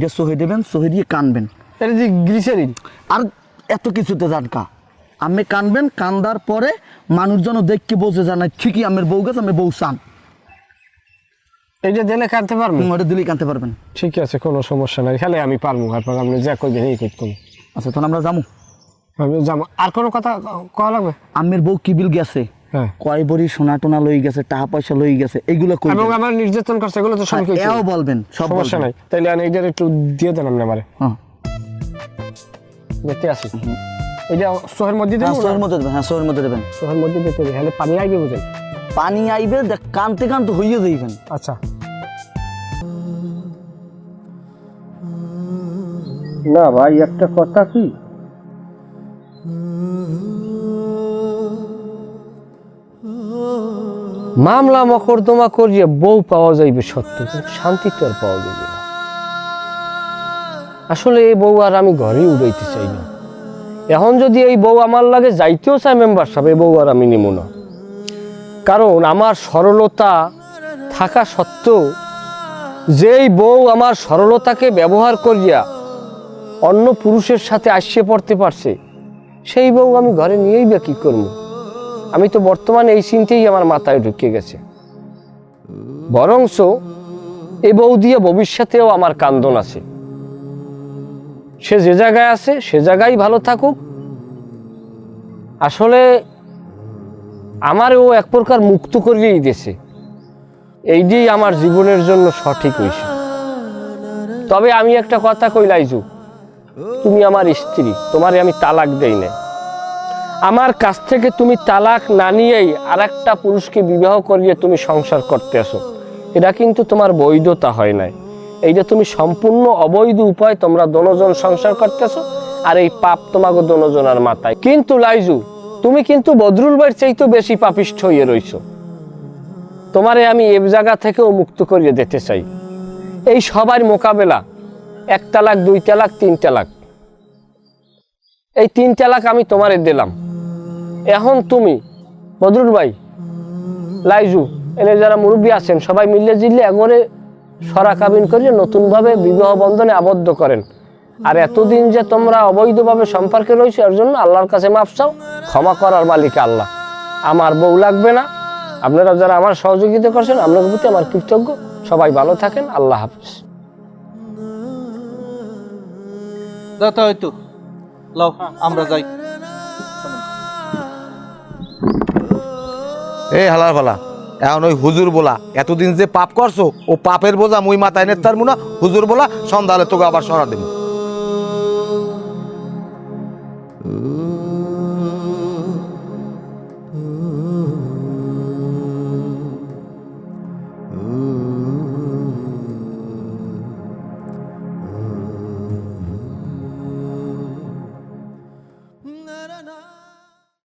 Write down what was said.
যে সহে দেবেন, সহে দিয়ে কানবেন। এটা যে গ্লিসারিন আর এত কিছুতে জানকা আমি কানবেন, কান্দার পরে মানুষজন দেখকে বোঝে জানা ঠিকই আমের বউ গেছে, আমি বউ চান। এইটা দিলে কানতে পারবেন? ওটা দিলেই কানতে পারবেন। ঠিক আছে, কোনো সমস্যা নাই, খেলে আমি পারবো। আপনার আপনি যা করবেন এই করতেন। আচ্ছা তখন আমরা যাবো। আমি যাবো। আর কোনো কথা কওয়া লাগবে? আমের বউ কি বিল গেছে, হ্যাঁ, কয় বড়ি সোনা টোনা লই গেছে, টাকা পয়সা লই গেছে, এগুলো কই এবং আমার নির্যাতন করছে এগুলো তো সব কিছু এও বলবেন, সব সমস্যা নাই। তাইলে আমি এইটার একটু দিয়ে দেন আপনি আমারে। হ্যাঁ দেখতে আসি এইটা সোহের মধ্যে দেবেন। হ্যাঁ সোহের মধ্যে দেবেন, হ্যাঁ সোহের মধ্যে দেবেন। সোহের মধ্যে দিতে হবে, হলে পানি আইবে বুঝাই। পানি আইবে, দেখ কানতে কানতে হইয়ে যাইবেন। আচ্ছা না ভাই, একটা কথা কি, মামলা মকদ্দমা করিয়ে বউ পাওয়া যাইবে সত্য, শান্তি তো আর পাওয়া যাবে না। আসলে এই বউ আর আমি ঘরেই উড়াইতে চাই না। এখন যদি এই বউ আমার লাগে যাইতেও চাই মেম্বার সাহেব, এই বউ আর আমি নিব না। কারণ আমার সরলতা থাকা সত্ত্বেও যেই বউ আমার সরলতাকে ব্যবহার করিয়া অন্য পুরুষের সাথে আসিয়ে পড়তে পারছে, সেই বউ আমি ঘরে নিয়েই বা কী করবো? আমি তো বর্তমানে এই চিন্তাই আমার মাথায় ঢুকে গেছে। বরংস এ বউ দিয়ে ভবিষ্যতেও আমার কান্দন আছে। সে যে জায়গায় আছে সে জায়গায় ভালো থাকুক। আসলে আমার ও এক প্রকার মুক্ত করিয়েই দিয়েছে, এইটাই আমার জীবনের জন্য সঠিক হয়েছে। তবে আমি একটা কথা কই লাইজু, তুমি আমার স্ত্রী, তোমারে আমি তালাক দেই না। আমার কাছ থেকে তুমি তালাক না নিয়েই আর একটা পুরুষকে বিবাহ করিয়ে তুমি সংসার করতে আসো, এটা কিন্তু তোমার বৈধতা হয় নাই। এইটা তুমি সম্পূর্ণ অবৈধ উপায় তোমরা দোনোজন সংসার করতেছো, আর এই পাপ তোমাকে দোনোজনের মাথায়। কিন্তু লাইজু, তুমি কিন্তু বদরুল ভাইয়ের চাইতেও বেশি পাপিষ্ঠ হয়ে রইছো। তোমারে আমি এ জায়গা থেকেও মুক্ত করিয়ে দিতে চাই। এই সবার মোকাবেলা 1 তালাক 2 তালাক 3 তালাক, এই 3 তালাক আমি তোমারে দিলাম। এখন তুমি বদরুল ভাই, লাইজু, এনে যারা মুরব্বী আছেন সবাই মিলে জিলে একবারে সরা কাবিন করিয়ে নতুনভাবে বিবাহ বন্ধনে আবদ্ধ করেন। আর এতদিন যে তোমরা অবৈধভাবে সম্পর্কে রয়েছে, এর জন্য আল্লাহর কাছে মাফ চাও। ক্ষমা করার মালিক আল্লাহ। আমার বউ লাগবে না। আপনারা যারা আমার সহযোগিতা করছেন, আপনাদের প্রতি আমার কৃতজ্ঞ। সবাই ভালো থাকেন, আল্লাহ হাফিজ। দাদা হয়তো লাও আমরা যাই। এই হালার ফালা, এখন ওই হুজুর বলা এতদিন যে পাপ করছো, ও পাপের বোঝা মুই মাথায় নেতে পারবো না। হুজুর বলা সন্ধ্যা হলে তোকে আবার সরা দেবো।